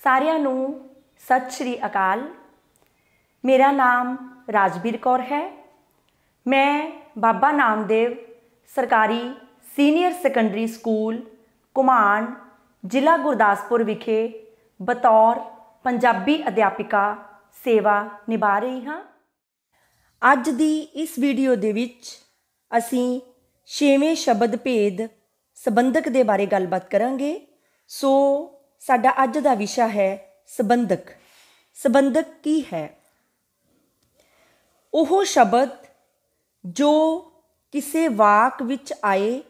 ਸਾਰਿਆਂ ਨੂੰ ਸਤਿ ਸ਼੍ਰੀ ਅਕਾਲ। ਮੇਰਾ ਨਾਮ ਰਾਜਵੀਰ ਕੌਰ ਹੈ। ਮੈਂ ਬਾਬਾ ਨਾਮਦੇਵ ਸਰਕਾਰੀ ਸੀਨੀਅਰ ਸੈਕੰਡਰੀ ਸਕੂਲ ਘੁਮਾਣ ਜ਼ਿਲ੍ਹਾ ਗੁਰਦਾਸਪੁਰ ਵਿਖੇ ਬਤੌਰ ਪੰਜਾਬੀ ਅਧਿਆਪਿਕਾ ਸੇਵਾ ਨਿਭਾ ਰਹੀ ਹਾਂ। ਅੱਜ ਦੀ ਇਸ ਵੀਡੀਓ ਦੇ ਵਿੱਚ ਅਸੀਂ 6ਵੇਂ ਸ਼ਬਦ ਭੇਦ ਸੰਬੰਧਕ ਦੇ ਬਾਰੇ ਗੱਲਬਾਤ ਕਰਾਂਗੇ। ਸੋ ਸਾਡਾ ਅੱਜ ਦਾ ਵਿਸ਼ਾ ਹੈ ਸੰਬੰਧਕ। ਸੰਬੰਧਕ ਕੀ ਹੈ? ਉਹ ਸ਼ਬਦ ਜੋ ਕਿਸੇ ਵਾਕ ਵਿੱਚ ਆਏ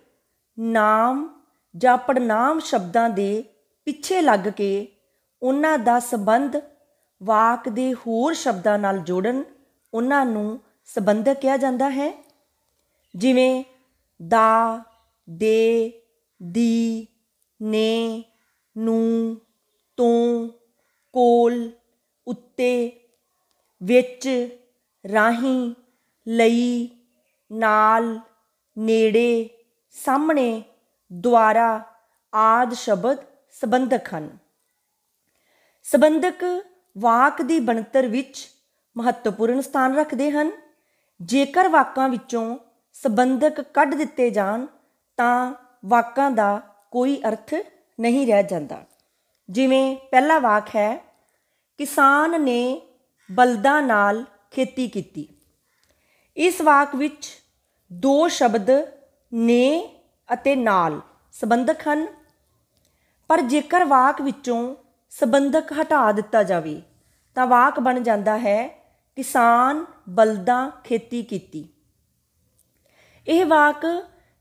ਨਾਮ ਜਾਂ ਪੜਨਾਮ ਸ਼ਬਦਾਂ ਦੇ ਪਿੱਛੇ ਲੱਗ ਕੇ ਉਹਨਾਂ ਦਾ ਸੰਬੰਧ ਵਾਕ ਦੇ ਹੋਰ ਸ਼ਬਦਾਂ ਨਾਲ ਜੋੜਨ, ਉਹਨਾਂ ਨੂੰ ਸੰਬੰਧਕ ਕਿਹਾ ਜਾਂਦਾ ਹੈ। ਜਿਵੇਂ ਦਾ, ਦੇ, ਦੀ, ਨੇ, ਨੂੰ, ਤੋਂ, ਕੋਲ, ਉੱਤੇ, ਵਿੱਚ, ਰਾਹੀਂ, ਲਈ, ਨਾਲ, ਨੇੜੇ, ਸਾਹਮਣੇ, ਦੁਆਰਾ ਆਦਿ ਸ਼ਬਦ ਸੰਬੰਧਕ ਹਨ। ਸੰਬੰਧਕ ਵਾਕ ਦੀ ਬਣਤਰ ਵਿੱਚ ਮਹੱਤਵਪੂਰਨ ਸਥਾਨ ਰੱਖਦੇ ਹਨ। ਜੇਕਰ ਵਾਕਾਂ ਵਿੱਚੋਂ ਸੰਬੰਧਕ ਕੱਢ ਦਿੱਤੇ ਜਾਣ ਤਾਂ ਵਾਕਾਂ ਦਾ ਕੋਈ ਅਰਥ ਨਹੀਂ ਰਹਿ ਜਾਂਦਾ। ਜਿਵੇਂ ਪਹਿਲਾ ਵਾਕ ਹੈ, ਕਿਸਾਨ ਨੇ ਬਲਦਾਂ ਨਾਲ ਖੇਤੀ ਕੀਤੀ। ਇਸ ਵਾਕ ਵਿੱਚ ਦੋ ਸ਼ਬਦ ਨੇ ਅਤੇ ਨਾਲ ਸੰਬੰਧਕ ਹਨ। ਪਰ ਜੇਕਰ ਵਾਕ ਵਿੱਚੋਂ ਸੰਬੰਧਕ ਹਟਾ ਦਿੱਤਾ ਜਾਵੇ ਤਾਂ ਵਾਕ ਬਣ ਜਾਂਦਾ ਹੈ, ਕਿਸਾਨ ਬਲਦਾਂ ਖੇਤੀ ਕੀਤੀ। ਇਹ ਵਾਕ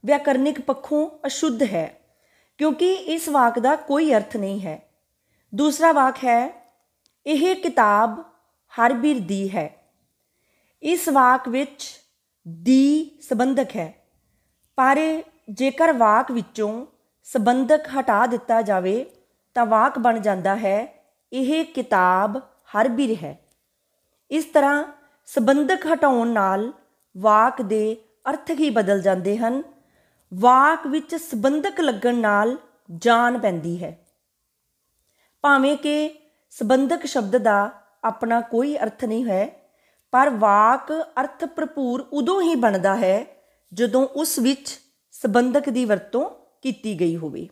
ਵਿਆਕਰਨਿਕ ਪੱਖੋਂ ਅਸ਼ੁੱਧ ਹੈ ਕਿਉਂਕਿ ਇਸ ਵਾਕ ਦਾ ਕੋਈ ਅਰਥ ਨਹੀਂ ਹੈ। ਦੂਸਰਾ ਵਾਕ ਹੈ, ਇਹ ਕਿਤਾਬ ਹਰਬੀਰ ਦੀ ਹੈ। ਇਸ ਵਾਕ ਵਿੱਚ ਦੀ ਸੰਬੰਧਕ ਹੈ, ਪਰ ਜੇਕਰ ਵਾਕ ਵਿੱਚੋਂ ਸੰਬੰਧਕ ਹਟਾ ਦਿੱਤਾ ਜਾਵੇ ਤਾਂ ਵਾਕ ਬਣ ਜਾਂਦਾ ਹੈ, ਇਹ ਕਿਤਾਬ ਹਰਬੀਰ ਹੈ। ਇਸ ਤਰ੍ਹਾਂ ਸੰਬੰਧਕ ਹਟਾਉਣ ਨਾਲ ਵਾਕ ਦੇ ਅਰਥ ਹੀ ਬਦਲ ਜਾਂਦੇ ਹਨ। ਵਾਕ ਵਿੱਚ ਸੰਬੰਧਕ ਲੱਗਣ ਨਾਲ ਜਾਨ ਪੈਂਦੀ ਹੈ। ਭਾਵੇਂ ਕਿ ਸੰਬੰਧਕ ਸ਼ਬਦ ਦਾ ਆਪਣਾ ਕੋਈ ਅਰਥ ਨਹੀਂ ਹੈ, ਪਰ ਵਾਕ ਅਰਥ ਭਰਪੂਰ ਉਦੋਂ ਹੀ ਬਣਦਾ ਹੈ ਜਦੋਂ ਉਸ ਵਿੱਚ ਸੰਬੰਧਕ ਦੀ ਵਰਤੋਂ ਕੀਤੀ ਗਈ ਹੋਵੇ।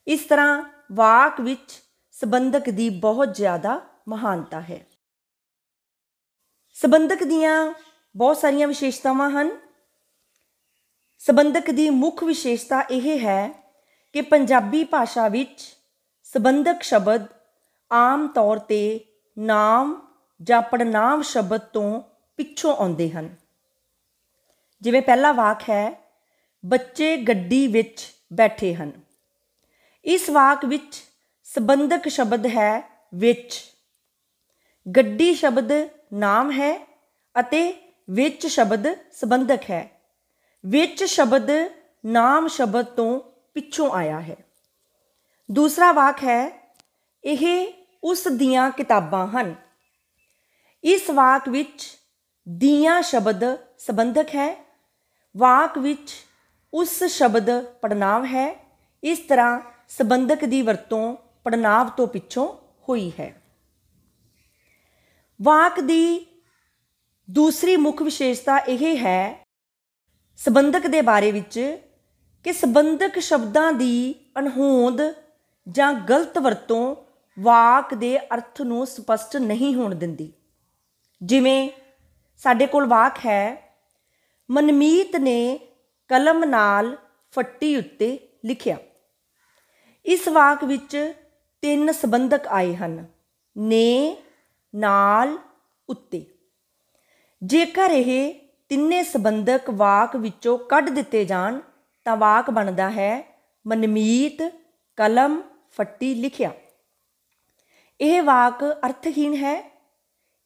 ਇਸ ਤਰ੍ਹਾਂ ਵਾਕ ਵਿੱਚ ਸੰਬੰਧਕ ਦੀ ਬਹੁਤ ਜ਼ਿਆਦਾ ਮਹਾਨਤਾ ਹੈ। ਸੰਬੰਧਕ ਦੀਆਂ ਬਹੁਤ ਸਾਰੀਆਂ ਵਿਸ਼ੇਸ਼ਤਾਵਾਂ ਹਨ। ਸੰਬੰਧਕ ਦੀ ਮੁੱਖ ਵਿਸ਼ੇਸ਼ਤਾ ਇਹ ਹੈ ਕਿ ਪੰਜਾਬੀ ਭਾਸ਼ਾ ਵਿੱਚ ਸੰਬੰਧਕ ਸ਼ਬਦ ਆਮ ਤੌਰ 'ਤੇ ਨਾਮ ਜਾਂ ਪੜਨਾਮ ਸ਼ਬਦ ਤੋਂ ਪਿੱਛੋਂ ਆਉਂਦੇ ਹਨ। ਜਿਵੇਂ ਪਹਿਲਾ ਵਾਕ ਹੈ, ਬੱਚੇ ਗੱਡੀ ਵਿੱਚ ਬੈਠੇ ਹਨ। ਇਸ ਵਾਕ ਵਿੱਚ ਸੰਬੰਧਕ ਸ਼ਬਦ ਹੈ ਵਿੱਚ। ਗੱਡੀ ਸ਼ਬਦ ਨਾਮ ਹੈ ਅਤੇ ਵਿੱਚ ਸ਼ਬਦ ਸੰਬੰਧਕ ਹੈ। ਵਿੱਚ ਸ਼ਬਦ ਨਾਮ ਸ਼ਬਦ ਤੋਂ ਪਿੱਛੋਂ ਆਇਆ ਹੈ। ਦੂਸਰਾ ਵਾਕ ਹੈ, ਇਹ ਉਸ ਦੀਆਂ ਕਿਤਾਬਾਂ ਹਨ। ਇਸ ਵਾਕ ਵਿੱਚ ਦੀਆਂ ਸ਼ਬਦ ਸੰਬੰਧਕ ਹੈ। ਵਾਕ ਵਿੱਚ ਉਸ ਸ਼ਬਦ ਪੜਨਾਮ ਹੈ। ਇਸ ਤਰ੍ਹਾਂ ਸੰਬੰਧਕ ਦੀ ਵਰਤੋਂ ਪੜਨਾਮ ਤੋਂ ਪਿੱਛੋਂ ਹੋਈ ਹੈ। ਵਾਕ ਦੀ ਦੂਸਰੀ ਮੁੱਖ ਵਿਸ਼ੇਸ਼ਤਾ ਇਹ ਹੈ ਸੰਬੰਧਕ ਦੇ ਬਾਰੇ ਵਿੱਚ ਕਿ ਸੰਬੰਧਕ ਸ਼ਬਦਾਂ ਦੀ ਅਣਹੋਂਦ ਜਾਂ ਗਲਤ ਵਰਤੋਂ ਵਾਕ ਦੇ ਅਰਥ ਨੂੰ ਸਪਸ਼ਟ ਨਹੀਂ ਹੋਣ ਦਿੰਦੀ। ਜਿਵੇਂ ਸਾਡੇ ਕੋਲ ਵਾਕ ਹੈ, ਮਨਮੀਤ ਨੇ ਕਲਮ ਨਾਲ ਫੱਟੀ ਉੱਤੇ ਲਿਖਿਆ। ਇਸ ਵਾਕ ਵਿੱਚ 3 ਸੰਬੰਧਕ ਆਏ ਹਨ, ਨੇ, ਨਾਲ, ਉੱਤੇ। ਜੇਕਰ ਇਹ ਤਿੰਨੇ ਸੰਬੰਧਕ ਵਾਕ ਵਿੱਚੋਂ ਕੱਢ ਦਿੱਤੇ ਜਾਣ ਤਾਂ ਵਾਕ ਬਣਦਾ ਹੈ, ਮਨਮੀਤ ਕਲਮ ਫੱਟੀ ਲਿਖਿਆ। ਇਹ ਵਾਕ ਅਰਥਹੀਨ ਹੈ।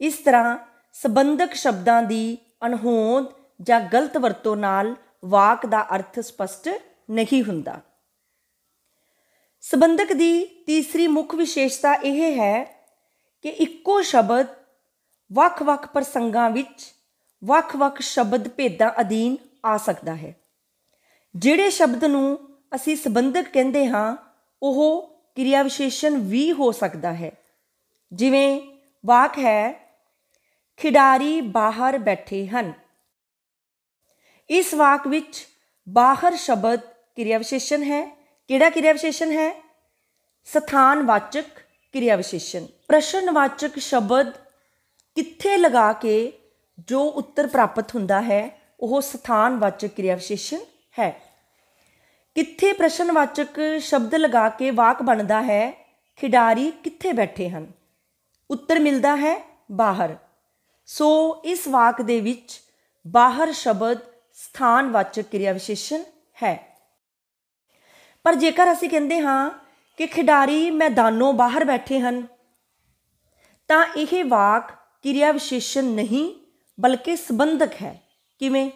ਇਸ ਤਰ੍ਹਾਂ ਸੰਬੰਧਕ ਸ਼ਬਦਾਂ ਦੀ ਅਣਹੋਂਦ ਜਾਂ ਗਲਤ ਵਰਤੋਂ ਨਾਲ ਵਾਕ ਦਾ ਅਰਥ ਸਪਸ਼ਟ ਨਹੀਂ ਹੁੰਦਾ। ਸੰਬੰਧਕ ਦੀ ਤੀਸਰੀ ਮੁੱਖ ਵਿਸ਼ੇਸ਼ਤਾ ਇਹ ਹੈ ਕਿ ਇੱਕੋ ਸ਼ਬਦ ਵੱਖ-ਵੱਖ ਪ੍ਰਸੰਗਾਂ ਵਿੱਚ ਵੱਖ-ਵੱਖ ਸ਼ਬਦ ਭੇਦਾਂ ਅਧੀਨ ਆ ਸਕਦਾ ਹੈ। ਜਿਹੜੇ ਸ਼ਬਦ ਨੂੰ ਅਸੀਂ ਸੰਬੰਧਕ ਕਹਿੰਦੇ ਹਾਂ ਉਹ ਕਿਰਿਆ ਵਿਸ਼ੇਸ਼ਣ ਵੀ ਹੋ ਸਕਦਾ ਹੈ। ਜਿਵੇਂ ਵਾਕ ਹੈ ਖਿਡਾਰੀ ਬਾਹਰ ਬੈਠੇ ਹਨ। ਇਸ ਵਾਕ ਵਿੱਚ ਬਾਹਰ ਸ਼ਬਦ ਕਿਰਿਆ ਵਿਸ਼ੇਸ਼ਣ ਹੈ। ਕਿਹੜਾ ਕਿਰਿਆ ਵਿਸ਼ੇਸ਼ਣ ਹੈ? ਸਥਾਨਵਾਚਕ ਕਿਰਿਆ ਵਿਸ਼ੇਸ਼ਣ। ਪ੍ਰਸ਼ਨਵਾਚਕ ਸ਼ਬਦ ਕਿੱਥੇ ਲਗਾ ਕੇ ਜੋ ਉੱਤਰ ਪ੍ਰਾਪਤ ਹੁੰਦਾ ਹੈ ਉਹ ਸਥਾਨਵਾਚਕ ਕਿਰਿਆ ਵਿਸ਼ੇਸ਼ਣ ਹੈ। ਕਿੱਥੇ ਪ੍ਰਸ਼ਨਵਾਚਕ ਸ਼ਬਦ ਲਗਾ ਕੇ ਵਾਕ ਬਣਦਾ ਹੈ ਖਿਡਾਰੀ ਕਿੱਥੇ ਬੈਠੇ ਹਨ। ਉੱਤਰ ਮਿਲਦਾ ਹੈ ਬਾਹਰ। ਸੋ ਇਸ ਵਾਕ ਦੇ ਵਿੱਚ ਬਾਹਰ ਸ਼ਬਦ ਸਥਾਨਵਾਚਕ ਕਿਰਿਆ ਵਿਸ਼ੇਸ਼ਣ ਹੈ। ਪਰ ਜੇਕਰ ਅਸੀਂ ਕਹਿੰਦੇ ਹਾਂ ਕਿ ਖਿਡਾਰੀ ਮੈਦਾਨੋਂ ਬਾਹਰ ਬੈਠੇ ਹਨ ਤਾਂ ਇਹ ਵਾਕ ਕਿਰਿਆ ਵਿਸ਼ੇਸ਼ਣ ਨਹੀਂ ਬਲਕਿ ਸੰਬੰਧਕ ਹੈ। ਕਿਵੇਂ?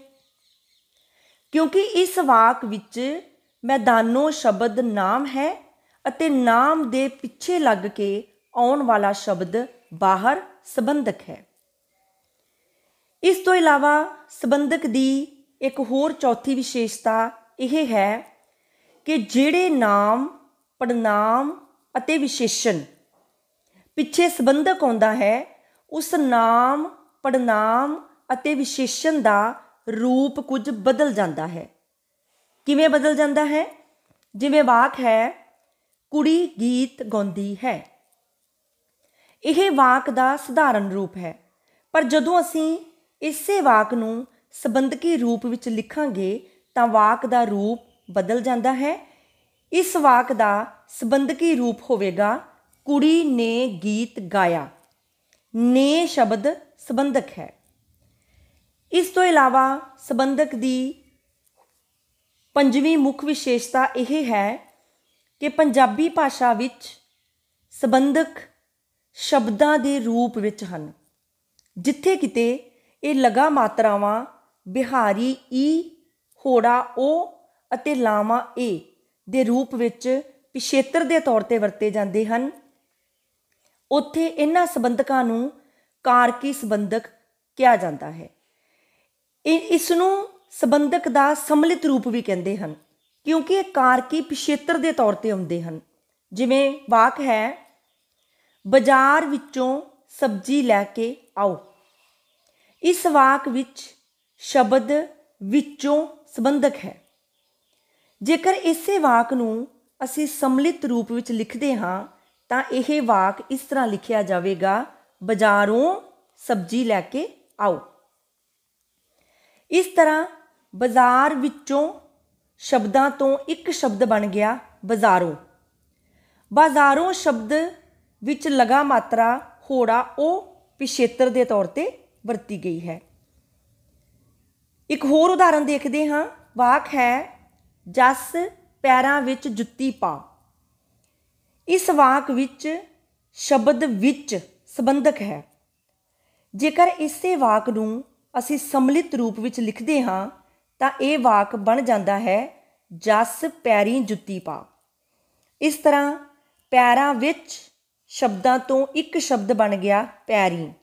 ਕਿਉਂਕਿ ਇਸ ਵਾਕ ਵਿੱਚ ਮੈਦਾਨੋਂ ਸ਼ਬਦ ਨਾਮ ਹੈ ਅਤੇ ਨਾਮ ਦੇ ਪਿੱਛੇ ਲੱਗ ਕੇ ਆਉਣ ਵਾਲਾ ਸ਼ਬਦ ਬਾਹਰ ਸੰਬੰਧਕ ਹੈ। ਇਸ ਤੋਂ ਇਲਾਵਾ ਸੰਬੰਧਕ ਦੀ ਇੱਕ ਹੋਰ ਚੌਥੀ ਵਿਸ਼ੇਸ਼ਤਾ ਇਹ ਹੈ ਕਿ ਜਿਹੜੇ ਨਾਮ, ਪੜਨਾਮ ਅਤੇ ਵਿਸ਼ੇਸ਼ਣ ਪਿੱਛੇ ਸੰਬੰਧਕ ਆਉਂਦਾ ਹੈ ਉਸ ਨਾਮ, ਪੜਨਾਮ ਅਤੇ ਵਿਸ਼ੇਸ਼ਣ ਦਾ ਰੂਪ ਕੁਝ ਬਦਲ ਜਾਂਦਾ ਹੈ। ਕਿਵੇਂ ਬਦਲ ਜਾਂਦਾ ਹੈ? ਜਿਵੇਂ ਵਾਕ ਹੈ ਕੁੜੀ ਗੀਤ ਗਾਉਂਦੀ ਹੈ। ਇਹ ਵਾਕ ਦਾ ਸਧਾਰਨ ਰੂਪ ਹੈ, ਪਰ ਜਦੋਂ ਅਸੀਂ ਇਸੇ ਵਾਕ ਨੂੰ ਸੰਬੰਧਕੀ ਰੂਪ ਵਿੱਚ ਲਿਖਾਂਗੇ ਤਾਂ ਵਾਕ ਦਾ ਰੂਪ ਬਦਲ ਜਾਂਦਾ ਹੈ। ਇਸ ਵਾਕ ਦਾ ਸੰਬੰਧਕੀ ਰੂਪ ਹੋਵੇਗਾ ਕੁੜੀ ਨੇ ਗੀਤ ਗਾਇਆ। ਨੇ ਸ਼ਬਦ ਸੰਬੰਧਕ ਹੈ। ਇਸ ਤੋਂ ਇਲਾਵਾ ਸੰਬੰਧਕ ਦੀ ਪੰਜਵੀਂ ਮੁੱਖ ਵਿਸ਼ੇਸ਼ਤਾ ਇਹ ਹੈ ਕਿ ਪੰਜਾਬੀ ਭਾਸ਼ਾ ਵਿੱਚ ਸੰਬੰਧਕ ਸ਼ਬਦਾਂ ਦੇ ਰੂਪ ਵਿੱਚ ਹਨ। ਜਿੱਥੇ ਕਿਤੇ ਇਹ ਲਗਾ ਮਾਤਰਾਵਾਂ ਬਿਹਾਰੀ ਈ, ਹੋੜਾ ਓ ਅਤੇ ਲਾਵਾਂ ਏ ਦੇ ਰੂਪ ਵਿੱਚ ਪਿਛੇਤਰ ਦੇ ਤੌਰ ਤੇ ਵਰਤੇ ਜਾਂਦੇ ਹਨ, ਉੱਥੇ ਇਹਨਾਂ ਸੰਬੰਧਕਾਂ ਨੂੰ ਕਾਰਕੀ ਸੰਬੰਧਕ ਕਿਹਾ ਜਾਂਦਾ ਹੈ। ਇਸ ਨੂੰ ਸੰਬੰਧਕ ਦਾ ਸਮਲਿਤ ਰੂਪ ਵੀ ਕਹਿੰਦੇ ਹਨ ਕਿਉਂਕਿ ਇਹ ਕਾਰਕੀ ਪਿਛੇਤਰ ਦੇ ਤੌਰ ਤੇ ਆਉਂਦੇ ਹਨ। ਜਿਵੇਂ ਵਾਕ ਹੈ ਬਾਜ਼ਾਰ ਵਿੱਚੋਂ ਸਬਜ਼ੀ ਲੈ ਕੇ ਆਓ। ਇਸ ਵਾਕ ਵਿੱਚ ਸ਼ਬਦ ਵਿੱਚੋਂ ਸੰਬੰਧਕ ਹੈ। ਜੇਕਰ ਇਸੇ ਵਾਕ ਨੂੰ ਅਸੀਂ ਸਮਲਿਤ ਰੂਪ ਵਿੱਚ ਲਿਖਦੇ ਹਾਂ ਤਾਂ ਇਹ ਵਾਕ ਇਸ ਤਰ੍ਹਾਂ ਲਿਖਿਆ ਜਾਵੇਗਾ ਬਾਜ਼ਾਰੋਂ ਸਬਜ਼ੀ ਲੈ ਕੇ ਆਓ। ਇਸ ਤਰ੍ਹਾਂ ਬਾਜ਼ਾਰ ਵਿੱਚੋਂ ਸ਼ਬਦਾਂ ਤੋਂ ਇੱਕ ਸ਼ਬਦ ਬਣ ਗਿਆ ਬਾਜ਼ਾਰੋਂ। ਬਾਜ਼ਾਰੋਂ ਸ਼ਬਦ ਵਿੱਚ ਲਗਾ ਮਾਤਰਾ ਹੋੜਾ ਉਹ ਪਿਛੇਤਰ ਦੇ ਤੌਰ ਤੇ ਵਰਤੀ ਗਈ ਹੈ। ਇੱਕ ਹੋਰ ਉਦਾਹਰਨ ਦੇਖਦੇ ਹਾਂ। ਵਾਕ ਹੈ ਜੱਸ ਪੈਰਾਂ ਵਿੱਚ ਜੁੱਤੀ ਪਾ। ਇਸ ਵਾਕ ਵਿੱਚ ਸ਼ਬਦ ਵਿੱਚ ਸੰਬੰਧਕ ਹੈ। ਜੇਕਰ ਇਸੇ ਵਾਕ ਨੂੰ ਅਸੀਂ ਸਮਲਿਤ ਰੂਪ ਵਿੱਚ ਲਿਖਦੇ ਹਾਂ ਤਾਂ ਇਹ ਵਾਕ ਬਣ ਜਾਂਦਾ ਹੈ ਜੱਸ ਪੈਰੀਂ ਜੁੱਤੀ ਪਾ। ਇਸ ਤਰ੍ਹਾਂ ਪੈਰਾਂ ਵਿੱਚ ਸ਼ਬਦਾਂ ਤੋਂ ਇੱਕ ਸ਼ਬਦ ਬਣ ਗਿਆ ਪੈਰੀਂ।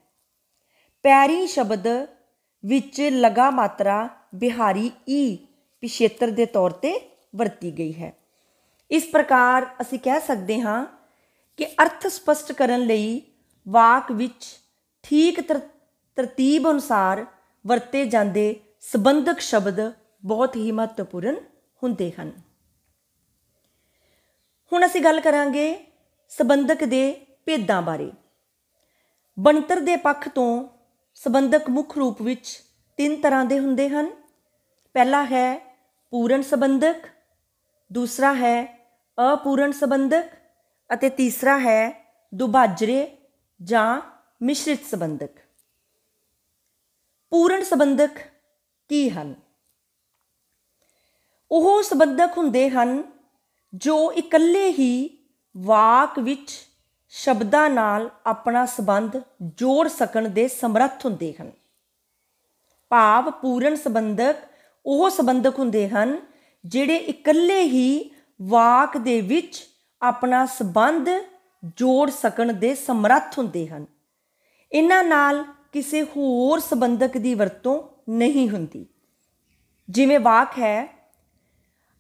ਪੈਰੀਂ ਸ਼ਬਦ ਵਿੱਚ ਲਗਾ ਮਾਤਰਾ ਬਿਹਾਰੀ ਈ ਪਿਛੇਤਰ ਦੇ ਤੌਰ ਤੇ ਵਰਤੀ ਗਈ ਹੈ। ਇਸ ਪ੍ਰਕਾਰ ਅਸੀਂ ਕਹਿ ਸਕਦੇ ਹਾਂ ਕਿ ਅਰਥ ਸਪਸ਼ਟ ਕਰਨ ਲਈ ਵਾਕ ਵਿੱਚ ਠੀਕ ਤਰਤੀਬ ਅਨੁਸਾਰ ਵਰਤੇ ਜਾਂਦੇ ਸੰਬੰਧਕ ਸ਼ਬਦ ਬਹੁਤ ਹੀ ਮਹੱਤਵਪੂਰਨ ਹੁੰਦੇ ਹਨ। ਹੁਣ ਅਸੀਂ ਗੱਲ ਕਰਾਂਗੇ ਸੰਬੰਧਕ ਦੇ ਭੇਦਾਂ ਬਾਰੇ। ਬਣਤਰ ਦੇ ਪੱਖ ਤੋਂ ਸੰਬੰਧਕ ਮੁੱਖ ਰੂਪ ਵਿੱਚ 3 ਤਰ੍ਹਾਂ ਦੇ ਹੁੰਦੇ ਹਨ। ਪਹਿਲਾ ਹੈ ਪੂਰਨ ਸੰਬੰਧਕ, ਦੂਸਰਾ ਹੈ ਅਪੂਰਨ ਸੰਬੰਧਕ ਅਤੇ ਤੀਸਰਾ ਹੈ ਦੁਭਾਜਰੇ ਜਾਂ ਮਿਸ਼ਰਿਤ ਸੰਬੰਧਕ। ਪੂਰਨ ਸੰਬੰਧਕ ਕੀ ਹਨ? ਉਹ ਸੰਬੰਧਕ ਹੁੰਦੇ ਹਨ ਜੋ ਇਕੱਲੇ ਹੀ ਵਾਕ ਵਿੱਚ ਸ਼ਬਦਾਂ ਨਾਲ ਆਪਣਾ ਸੰਬੰਧ ਜੋੜ ਸਕਣ ਦੇ ਸਮਰੱਥ ਹੁੰਦੇ ਹਨ। ਭਾਵ ਪੂਰਨ ਸੰਬੰਧਕ ਉਹ ਸੰਬੰਧਕ ਹੁੰਦੇ ਹਨ ਜਿਹੜੇ ਇਕੱਲੇ ਹੀ ਵਾਕ ਦੇ ਵਿੱਚ ਆਪਣਾ ਸੰਬੰਧ ਜੋੜ ਸਕਣ ਦੇ ਸਮਰੱਥ ਹੁੰਦੇ ਹਨ। ਇਹਨਾਂ ਨਾਲ ਕਿਸੇ ਹੋਰ ਸੰਬੰਧਕ ਦੀ ਵਰਤੋਂ ਨਹੀਂ ਹੁੰਦੀ। ਜਿਵੇਂ ਵਾਕ ਹੈ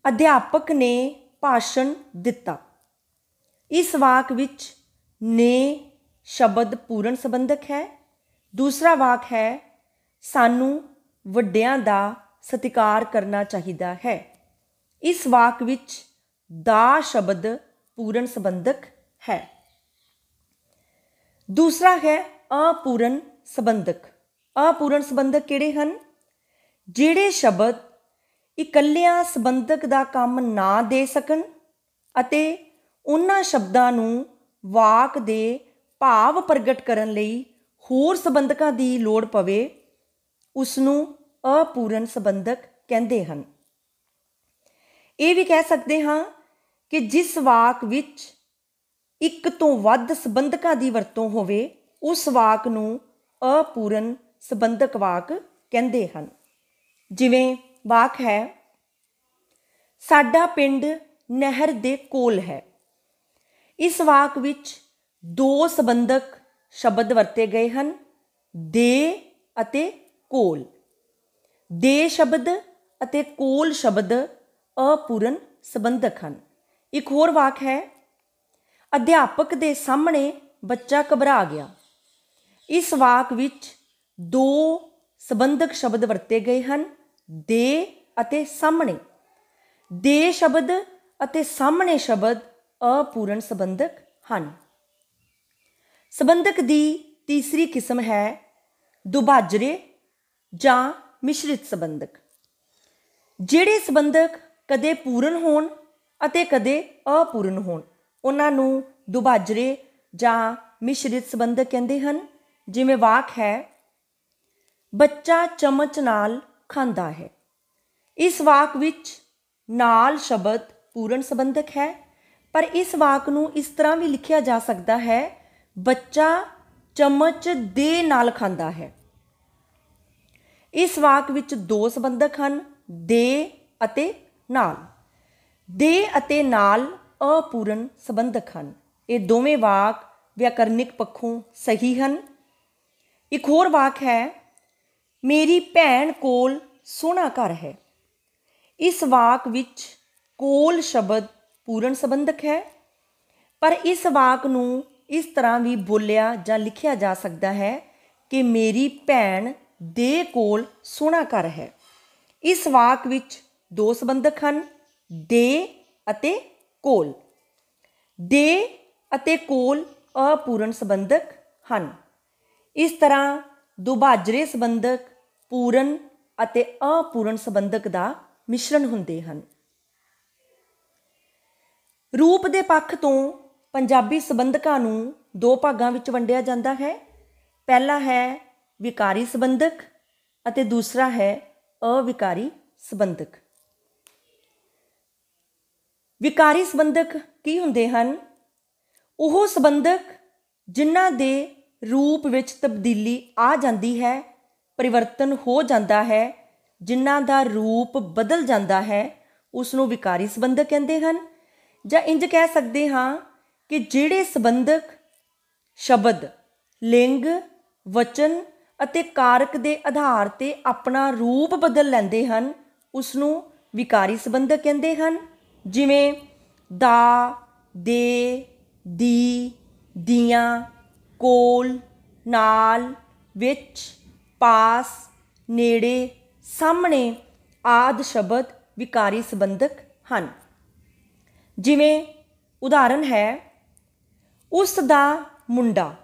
ਅਧਿਆਪਕ ਨੇ ਭਾਸ਼ਣ ਦਿੱਤਾ। इस वाक विच ने शब्द पूर्ण संबंधक है। दूसरा वाक है सानू वड्डियां दा सत्कार करना चाहिदा है। इस वाक विच दा शब्द पूर्ण संबंधक है। दूसरा है अपूर्ण संबंधक। अपूर्ण संबंधक किहड़े हन? जिहड़े शब्द इकल्लियां संबंधक दा काम ना दे सकन अते उन्हां शब्दां नूं वाक दे भाव प्रगट करन लई होर संबंधकां दी लोड़ पवे, उसनूं अपूर्ण संबंधक कहंदे हन। ਇਹ ਵੀ ਕਹਿ ਸਕਦੇ ਹਾਂ ਕਿ ਜਿਸ ਵਾਕ ਵਿੱਚ ਇੱਕ ਤੋਂ ਵੱਧ ਸੰਬੰਧਕਾਂ ਦੀ ਵਰਤੋਂ ਹੋਵੇ ਉਸ ਵਾਕ ਨੂੰ ਅਪੂਰਨ ਸੰਬੰਧਕ ਵਾਕ ਕਹਿੰਦੇ ਹਨ। ਜਿਵੇਂ ਵਾਕ ਹੈ ਸਾਡਾ ਪਿੰਡ ਨਹਿਰ ਦੇ ਕੋਲ ਹੈ। ਇਸ ਵਾਕ ਵਿੱਚ ਦੋ ਸੰਬੰਧਕ ਸ਼ਬਦ ਵਰਤੇ ਗਏ ਹਨ, ਦੇ ਅਤੇ ਕੋਲ। ਦੇ ਸ਼ਬਦ ਅਤੇ ਕੋਲ ਸ਼ਬਦ ਅਪੂਰਨ ਸੰਬੰਧਕ ਹਨ। ਇੱਕ ਹੋਰ ਵਾਕ ਹੈ ਅਧਿਆਪਕ ਦੇ ਸਾਹਮਣੇ ਬੱਚਾ ਘਬਰਾ ਗਿਆ। ਇਸ ਵਾਕ ਵਿੱਚ ਦੋ ਸੰਬੰਧਕ ਸ਼ਬਦ ਵਰਤੇ ਗਏ ਹਨ, ਦੇ ਅਤੇ ਸਾਹਮਣੇ। ਦੇ ਸ਼ਬਦ ਅਤੇ ਸਾਹਮਣੇ ਸ਼ਬਦ ਅਪੂਰਨ ਸੰਬੰਧਕ ਹਨ। ਸੰਬੰਧਕ ਦੀ ਤੀਸਰੀ ਕਿਸਮ ਹੈ ਦੁਭਾਜਰੇ ਜਾਂ ਮਿਸ਼ਰਿਤ ਸੰਬੰਧਕ। ਜਿਹੜੇ ਸੰਬੰਧਕ ਕਦੇ ਪੂਰਨ ਹੋਣ ਅਤੇ ਕਦੇ ਅਪੂਰਨ ਹੋਣ ਉਹਨਾਂ ਨੂੰ ਦੁਭਾਜਰੇ ਜਾਂ ਮਿਸ਼ਰਿਤ ਸੰਬੰਧਕ ਕਹਿੰਦੇ ਹਨ। ਜਿਵੇਂ ਵਾਕ ਹੈ ਬੱਚਾ ਚਮਚ ਨਾਲ ਖਾਂਦਾ ਹੈ। ਇਸ ਵਾਕ ਵਿੱਚ ਨਾਲ ਸ਼ਬਦ ਪੂਰਨ ਸੰਬੰਧਕ ਹੈ, ਪਰ ਇਸ ਵਾਕ ਨੂੰ ਇਸ ਤਰ੍ਹਾਂ ਵੀ ਲਿਖਿਆ ਜਾ ਸਕਦਾ ਹੈ ਬੱਚਾ ਚਮਚ ਦੇ ਨਾਲ ਖਾਂਦਾ ਹੈ। ਇਸ ਵਾਕ ਵਿੱਚ ਦੋ ਸੰਬੰਧਕ ਹਨ, ਦੇ ਅਤੇ ਨਾਲ। ਦੇ ਅਤੇ ਨਾਲ ਅਪੂਰਨ ਸੰਬੰਧਕ ਹਨ। ਇਹ ਦੋਵੇਂ ਵਾਕ ਵਿਆਕਰਨਿਕ ਪੱਖੋਂ ਸਹੀ ਹਨ। ਇੱਕ ਹੋਰ ਵਾਕ ਹੈ ਮੇਰੀ ਭੈਣ ਕੋਲ ਸੋਹਣਾ ਘਰ ਹੈ। ਇਸ ਵਾਕ ਵਿੱਚ ਕੋਲ ਸ਼ਬਦ ਪੂਰਨ ਸੰਬੰਧਕ ਹੈ, ਪਰ ਇਸ ਵਾਕ ਨੂੰ ਇਸ ਤਰ੍ਹਾਂ ਵੀ ਬੋਲਿਆ ਜਾਂ ਲਿਖਿਆ ਜਾ ਸਕਦਾ ਹੈ ਕਿ ਮੇਰੀ ਭੈਣ ਦੇ ਕੋਲ ਸੋਹਣਾ ਘਰ ਹੈ। ਇਸ ਵਾਕ ਵਿੱਚ ਦੋ ਸੰਬੰਧਕ ਹਨ, ਦੇ ਅਤੇ ਕੋਲ। ਦੇ ਅਤੇ ਕੋਲ ਅਪੂਰਨ ਸੰਬੰਧਕ ਹਨ। ਇਸ ਤਰ੍ਹਾਂ ਦੁਭਾਜਰੇ ਸੰਬੰਧਕ ਪੂਰਨ ਅਤੇ ਅਪੂਰਨ ਸੰਬੰਧਕ ਦਾ ਮਿਸ਼ਰਣ ਹੁੰਦੇ ਹਨ। ਰੂਪ ਦੇ ਪੱਖ ਤੋਂ ਪੰਜਾਬੀ ਸੰਬੰਧਕਾਂ ਨੂੰ ਦੋ ਭਾਗਾਂ ਵਿੱਚ ਵੰਡਿਆ ਜਾਂਦਾ ਹੈ। ਪਹਿਲਾ ਹੈ ਵਿਕਾਰੀ ਸੰਬੰਧਕ ਅਤੇ ਦੂਸਰਾ ਹੈ ਅਵਿਕਾਰੀ ਸੰਬੰਧਕ। ਵਿਕਾਰੀ ਸੰਬੰਧਕ ਕੀ ਹੁੰਦੇ ਹਨ? ਉਹ ਸੰਬੰਧਕ ਜਿਨ੍ਹਾਂ ਦੇ ਰੂਪ ਵਿੱਚ ਤਬਦੀਲੀ ਆ ਜਾਂਦੀ ਹੈ, ਪਰਿਵਰਤਨ ਹੋ ਜਾਂਦਾ ਹੈ, ਜਿਨ੍ਹਾਂ ਦਾ ਰੂਪ ਬਦਲ ਜਾਂਦਾ ਹੈ, ਉਸ ਨੂੰ ਵਿਕਾਰੀ ਸੰਬੰਧਕ ਕਹਿੰਦੇ ਹਨ। ਜਾਂ ਇੰਜ ਕਹਿ ਸਕਦੇ ਹਾਂ ਕਿ ਜਿਹੜੇ ਸੰਬੰਧਕ ਸ਼ਬਦ, ਲਿੰਗ, ਵਚਨ ਅਤੇ ਕਾਰਕ ਦੇ ਆਧਾਰ 'ਤੇ ਆਪਣਾ ਰੂਪ ਬਦਲ ਲੈਂਦੇ ਹਨ, ਉਸ ਨੂੰ ਵਿਕਾਰੀ ਸੰਬੰਧਕ ਕਹਿੰਦੇ ਹਨ। ਜਿਵੇਂ ਦਾ, ਦੇ, ਦੀ, ਦੀਆਂ, ਕੋਲ, ਨਾਲ, ਵਿੱਚ, ਪਾਸ, ਨੇੜੇ, ਸਾਹਮਣੇ ਆਦਿ ਸ਼ਬਦ ਵਿਕਾਰੀ ਸੰਬੰਧਕ ਹਨ। ਜਿਵੇਂ ਉਦਾਹਰਨ ਹੈ ਉਸ ਦਾ ਮੁੰਡਾ,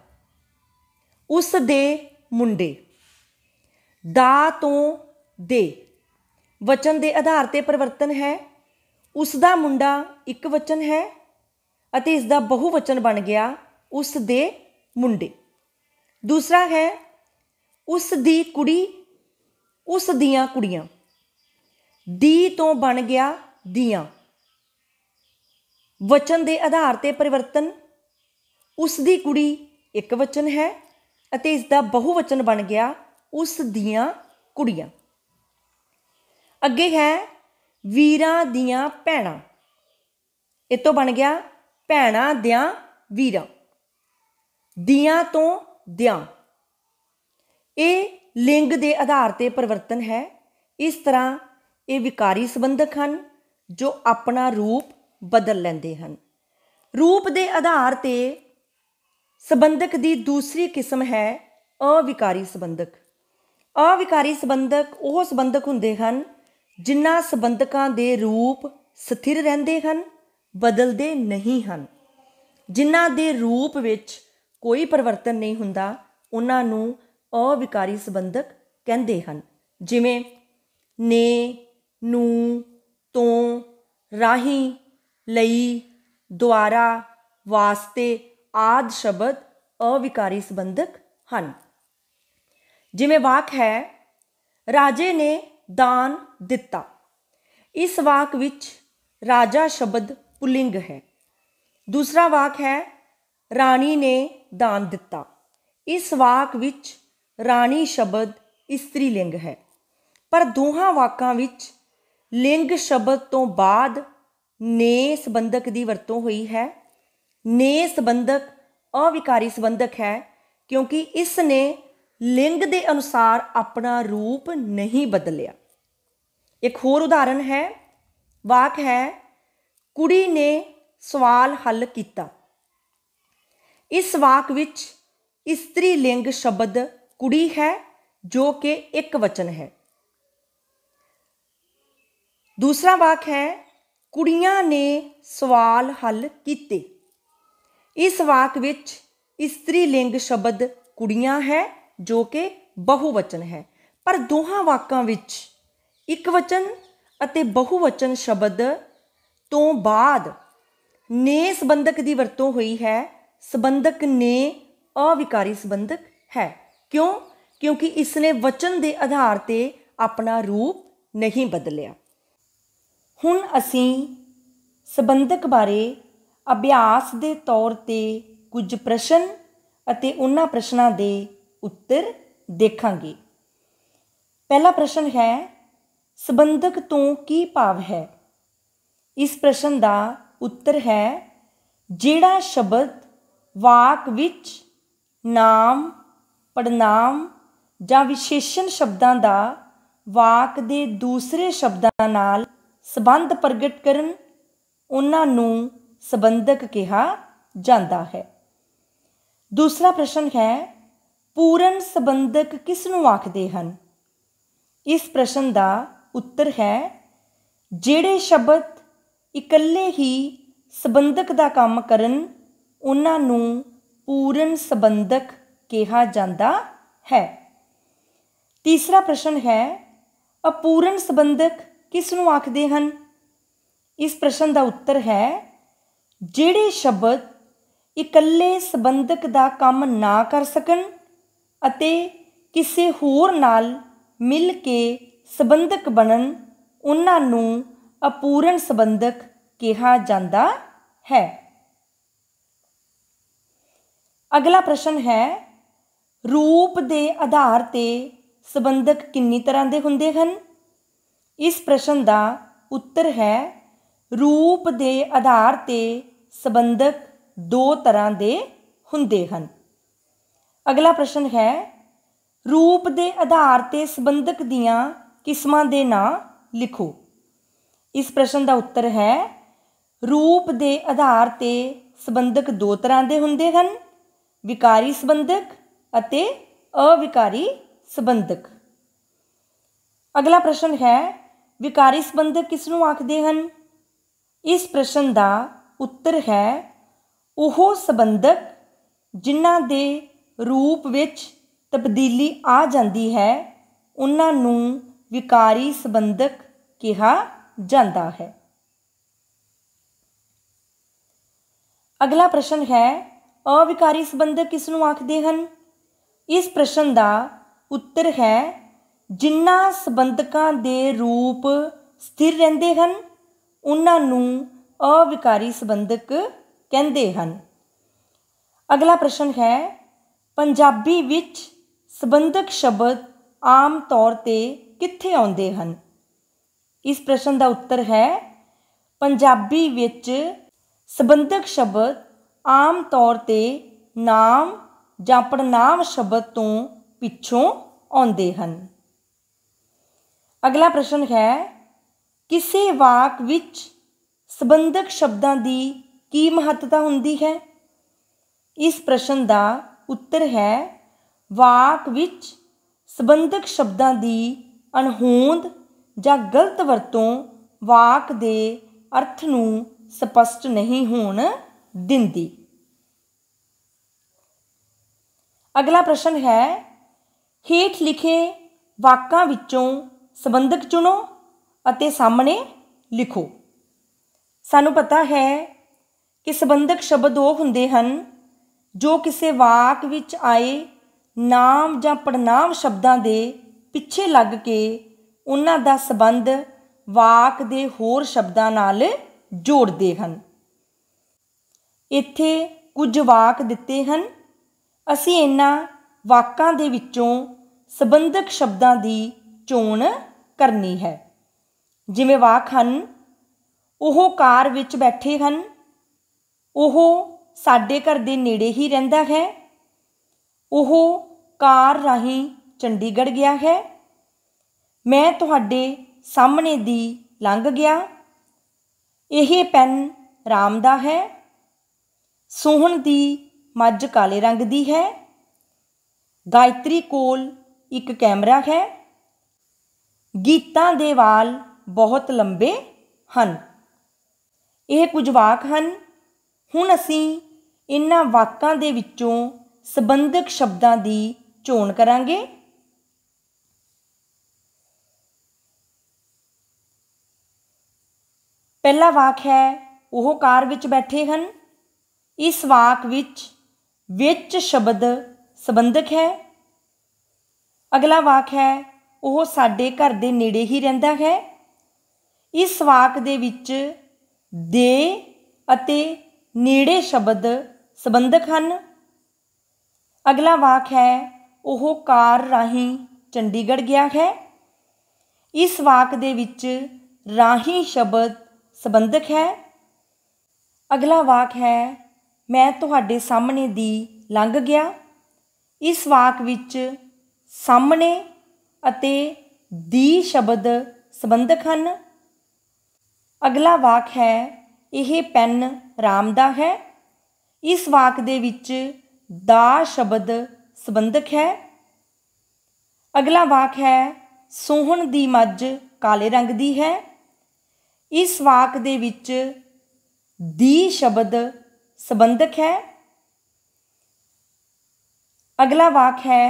ਉਸ ਦੇ ਮੁੰਡੇ। ਦਾ ਤੋਂ ਦੇ ਵਚਨ ਦੇ ਆਧਾਰ 'ਤੇ ਪਰਿਵਰਤਨ ਹੈ। ਉਸ ਦਾ ਮੁੰਡਾ ਇੱਕ ਵਚਨ ਹੈ ਅਤੇ ਇਸ ਦਾ ਬਹੁਵਚਨ ਬਣ ਗਿਆ ਉਸ ਦੇ ਮੁੰਡੇ। ਦੂਸਰਾ ਹੈ ਉਸ ਦੀ ਕੁੜੀ, ਉਸ ਦੀਆਂ ਕੁੜੀਆਂ। ਦੀ ਤੋਂ ਬਣ ਗਿਆ ਦੀਆਂ। ਵਚਨ ਦੇ ਆਧਾਰ 'ਤੇ ਪਰਿਵਰਤਨ, ਉਸ ਦੀ ਕੁੜੀ ਇੱਕ ਵਚਨ ਹੈ ਅਤੇ ਇਸ ਦਾ ਬਹੁਵਚਨ ਬਣ ਗਿਆ ਉਸ ਦੀਆਂ ਕੁੜੀਆਂ। ਅੱਗੇ ਹੈ ਵੀਰਾਂ ਦੀਆਂ ਭੈਣਾਂ। ਇਹ ਤੋਂ ਬਣ ਗਿਆ ਭੈਣਾਂ ਦਿਆਂ ਵੀਰਾਂ। ਦੀਆਂ ਤੋਂ ਦਿਆਂ। ਇਹ ਲਿੰਗ ਦੇ ਆਧਾਰ 'ਤੇ ਪਰਿਵਰਤਨ ਹੈ। ਇਸ ਤਰ੍ਹਾਂ ਇਹ ਵਿਕਾਰੀ ਸੰਬੰਧਕ ਹਨ ਜੋ ਆਪਣਾ ਰੂਪ ਬਦਲ ਲੈਂਦੇ ਹਨ। रूप के आधार ते संबंधक की दूसरी किस्म है अविकारी संबंधक। अविकारी संबंधक वो संबंधक हुंदे हन जिन्हां संबंधकां दे रूप स्थिर रहिंदे हन, बदलते नहीं हन। जिन्हां दे रूप विच कोई परिवर्तन नहीं हुंदा उन्हां नूं अविकारी संबंधक कहंदे हन। जिवें ने, नूं, तों, राहीं, लई, द्वारा, वास्ते आदि शब्द अविकारी संबंधक हन। जिवें वाक है राजे ने दान दिता। इस वाक विच राजा शब्द पुल्लिंग है। दूसरा वाक है राणी ने दान दिता। इस वाक विच राणी शब्द स्त्रीलिंग है। पर दोहां वाकां विच लिंग शब्द तो बाद ने संबंधक की वरतों हुई है। ने संबंधक अविकारी संबंधक है क्योंकि इसने लिंग के अनुसार अपना रूप नहीं बदलिया। एक होर उदाहरण है, वाक है कुड़ी ने सवाल हल किया। इस वाक विच स्त्रीलिंग शब्द कुड़ी है जो कि एक वचन है। दूसरा वाक है कुड़ियां ने सवाल हल किते। इस वाक विच स्त्रीलिंग शब्द कुड़ियां है जो कि बहुवचन है। पर दोहां वाकां विच एक वचन अते बहुवचन शब्द तो बाद ने संबंधक की वरतों हुई है। संबंधक ने अविकारी संबंधक है। क्यों? क्योंकि इसने वचन के आधार ते अपना रूप नहीं बदलिया। हुण असीं संबंधक बारे अभ्यास के तौर ते कुछ प्रश्न अते उन्हां प्रश्नां दे उत्तर देखांगे। पहला प्रश्न है संबंधक तो की भाव है। इस प्रश्न का उत्तर है जिहड़ा शब्द वाक विच नाम, पड़नाम जां विशेषण शब्दां दा वाक दे दूसरे शब्दां नाल संबंध प्रगट करन उन्हां नूं संबंधक कहा जाता है। दूसरा प्रश्न है पूर्ण संबंधक किसनूं आखदे हन। इस प्रश्न का उत्तर है जिहड़े शब्द इकल्ले ही संबंधक का काम करन उन्हां नूं पूर्ण संबंधक कहा जाता है। तीसरा प्रश्न है अपूर्ण संबंधक किसनूं आखदे हन। इस प्रश्न का उत्तर है जिहड़े शब्द इकल्ले संबंधक का काम ना कर सकन अते किसी होर नाल मिल के संबंधक बनन उन्हां नूं अपूर्ण संबंधक कहा जाता है। अगला प्रश्न है रूप के आधार ते संबंधक कितनी तरह के हुंदे हन। इस प्रश्न का उत्तर है रूप के आधार ते संबंधक दो तरह के हुंदे हन। अगला प्रश्न है रूप के आधार ते संबंधक दियां किस्मां दे नाम लिखो। इस प्रश्न का उत्तर है रूप के आधार ते संबंधक दो तरह के हुंदे हन, विकारी संबंधक अते अविकारी संबंधक। अगला प्रश्न है विकारी संबंधक किसनूं आखदे हन। इस प्रश्न का उत्तर है ਉਹ संबंधक जिन्हां दे रूप विच तब्दीली आ जाती है उन्हां नूं विकारी संबंधक कहा जाता है। अगला प्रश्न है अविकारी संबंधक किसनूं आखदे हन। इस प्रश्न का उत्तर है जिन्हां संबंधकां दे रूप स्थिर रहिंदे हन उन्हां नूं अविकारी संबंधक कहंदे हन। अगला प्रश्न है पंजाबी विच संबंधक शब्द आम तौर ते कित्थे आउंदे हन। इस प्रश्न का उत्तर है पंजाबी विच संबंधक शब्द आम तौर ते नाम जां पड़नाम शब्द तो पिछों आउंदे हन। अगला प्रश्न है किसी वाक विच संबंधक शब्दां दी की महत्ता हुंदी है? इस प्रश्न का उत्तर है वाक विच संबंधक शब्दां दी अणहोंद जां गलत वरतों वाक दे अर्थ नूं स्पष्ट नहीं होण दिंदी। अगला प्रश्न है हेठ लिखे वाकां विचों संबंधक चुनो अते सामने लिखो। सानू पता है कि संबंधक शब्द वो हुंदे हन जो किसी वाक विच आए नाम जां पड़नाम शब्दां दे पिछे लग के उन्हां दा संबंध वाक दे होर शब्दां नाल जोड़दे हन। इत्थे कुछ वाक दिते हन, असीं इन्हां वाकां दे विचों संबंधक शब्दां दी चोण करनी है। जिवें वाक हन ओह कार विच बैठे हन, ओह साडे घर दे नेड़े ही रहिंदा है, ओह कार राहीं चंडीगढ़ गया है, मैं तुहाडे सामने दी लंघ गया, यह पैन राम दा है, सोहन दी मੱਝ काले रंग दी है, गायत्री कोल एक कैमरा है, गीतां दे वाल बहुत लंबे हन। यह कुछ वाक हन। हुण असीं इन्हां वाकां दे विचों संबंधक शब्दां दी चोण करांगे। पहला वाक है ओह कार विच बैठे हन। इस वाक विच शब्द संबंधक है। अगला वाक है ओह साडे घर दे नेड़े ही रहिंदा है। इस वाक दे विच दे अते नेड़े शब्द संबंधक हन। अगला वाक है ओह कार राहीं चंडीगढ़ गया है। इस वाक दे विच राहीं शब्द संबंधक है। अगला वाक है मैं तुहाडे सामने दी लंघ गया। इस वाक विच सामने अते दी शब्द संबंधक हन। अगला वाक है यह पैन राम दा है। इस वाक दे विच दा शब्द संबंधक है। अगला वाक है सोहन दी मੱਝ काले रंग दी है। इस वाक दे विच दी शब्द संबंधक है। अगला वाक है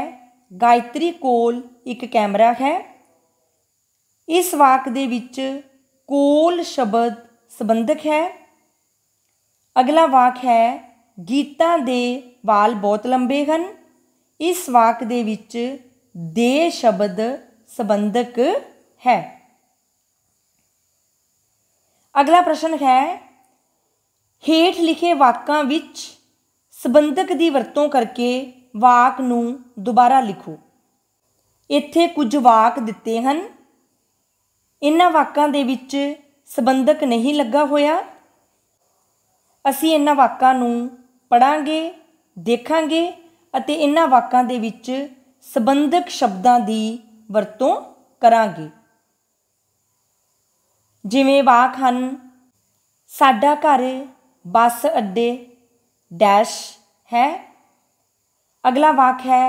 गायत्री कोल एक कैमरा है। इस वाक दे विच कोल शब्द संबंधक है। अगला वाक है गीतां दे वाल बहुत लंबे हन। इस वाक दे विच दे शब्द संबंधक है। अगला प्रश्न है हेठ लिखे वाकां विच संबंधक दी वरतों करके वाक नूं दोबारा लिखो। इत्थे कुछ वाक दिते हन। इन्हां वाकां दे विच संबंधक नहीं लगा होया। असीं इन्हां वाकां नूं पढ़ांगे, देखांगे अते इन्हां वाकां दे विच संबंधक शब्दां दी वरतों करांगे। जिवें वाक हन साडा घर बस अड्डे डैश है। अगला वाक है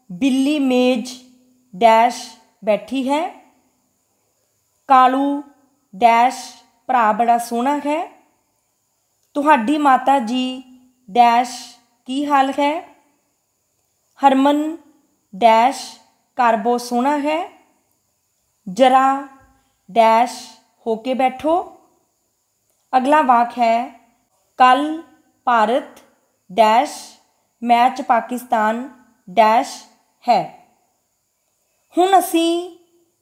बिल्ली मेज डैश बैठी है। कालू डैश भरा बड़ा सोहना है। तुहाडी माता जी डैश की हाल है। हरमन डैश घर बहुत सोहना है। जरा डैश होके बैठो। अगला वाक है कल Bharat dash match Pakistan dash है। हुण असीं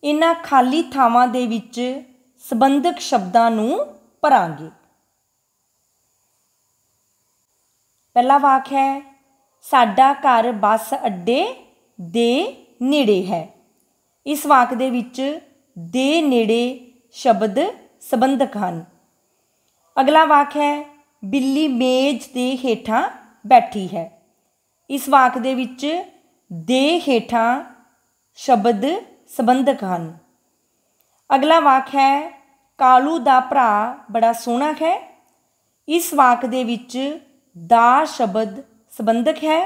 इन्हां खाली थावां दे विच संबंधक शब्दां नूं भरांगे। पहला वाक है साडा घर बस अड्डे दे नेड़े है। इस वाक दे विच दे नेड़े शब्द संबंधक हन। अगला वाक है बिल्ली मेज दे हेठां बैठी है। इस वाक दे विच दे हेठां शब्द संबंधक हन। अगला वाक है कालू दा भरा बड़ा सोहना है। इस वाक दे विच दा शब्द संबंधक है।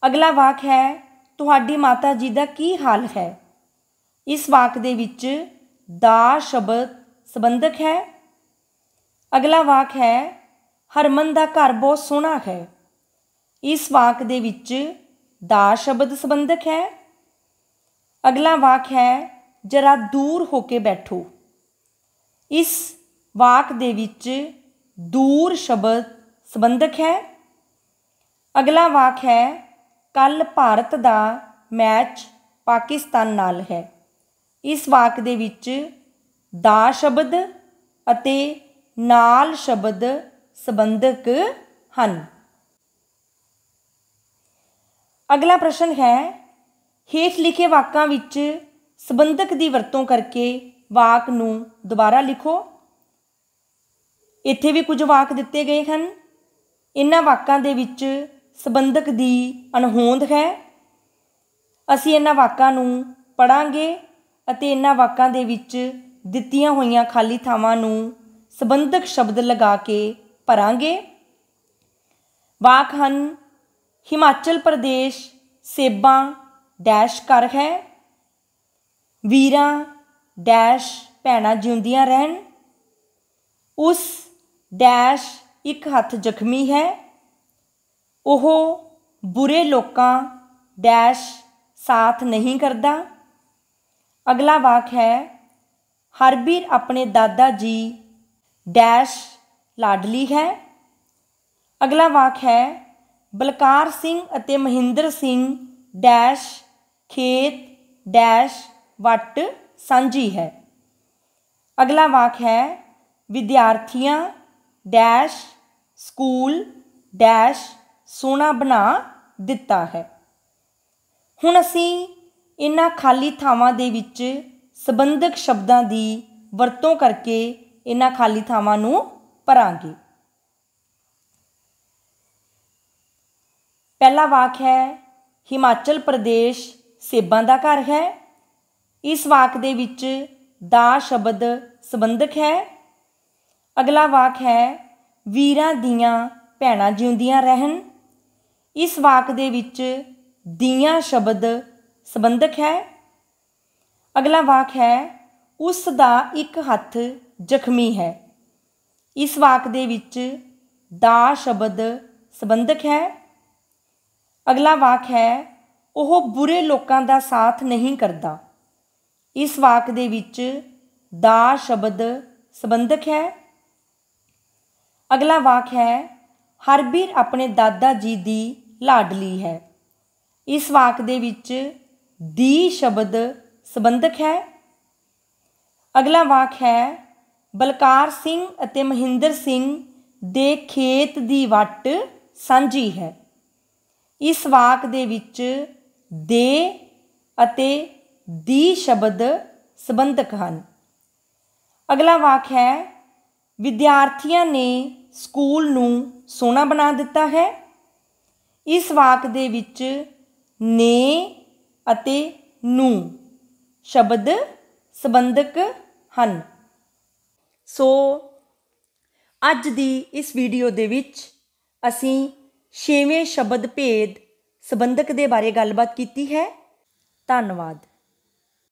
अगला वाक है तुहाडी माता जी दा की हाल है। इस वाक दे विच दा शब्द संबंधक है। अगला वाक है हरमन दा घर बहुत सोहना है। इस वाक दे विच दा शब्द संबंधक है। अगला वाक है जरा दूर होके बैठो। इस वाक दे विच दूर शब्द संबंधक है। अगला वाक है कल भारत दा मैच पाकिस्तान नाल है। इस वाक दे विच दा शब्द अते नाल शब्द संबंधक हन। अगला प्रश्न है हेठ लिखे वाकां विच संबंधक की वरतों करके वाक नूं दोबारा लिखो। इत्थे भी कुछ वाक दिते गए हैं। इन्हां वाकां दे विच संबंधक की अणहोंद है। असीं इन्हां वाकां नूं पढ़ांगे अते इन्हां वाकां दे विच दित्तियां होईयां खाली थावां नूं संबंधक शब्द लगा के भरांगे। वाक हन हिमाचल प्रदेश सेबां डैश घर है। वीरां डैश भैणां जिउंदियां रहन। उस डैश एक हथ जख्मी है। ओह बुरे लोकां डैश साथ नहीं करदा। अगला वाक है हरबीर अपने दादा जी डैश लाडली है। अगला वाक है बलकार सिंह अते महिंद्र सिंह डैश खेत डैश वट सांझी है। अगला वाक है विद्यार्थियां डैश स्कूल डैश सोहना बना दिता है। हुण असीं इन्हां खाली थावां दे विच संबंधक शब्दां दी वरतों करके इन्हां खाली थावां नूं भरांगे। पहला वाक है हिमाचल प्रदेश सेबां दा घर है। इस वाक दे विच दा शब्द संबंधक है। अगला वाक है वीरां दियां भैणां जिउंदियां रहन। इस वाक दे विच दियां शब्द संबंधक है। अगला वाक है उस दा एक हथ जख्मी है। इस वाक दे विच दा शब्द संबंधक है। अगला वाक है ओह बुरे लोकां दा साथ नहीं करदा। इस वाक दे विच दा शब्द संबंधक है। अगला वाक है हरबीर अपने दादा जी दी लाडली है। इस वाक दे विच दी शब्द संबंधक है। अगला वाक है बलकार सिंह अते महिंद्र सिंह दे खेत दी वट सांझी है। इस वाक दे विच दे अते दी शब्द संबंधक हन। अगला वाक है विद्यार्थियों ने स्कूल नूं सोहना बना दिता है। इस वाक दे विच ने अते नूं शब्द संबंधक हन। सो अज दी इस वीडियो दे विच असीं 6वें शब्द भेद संबंधक दे बारे गलबात कीती है। धन्नवाद।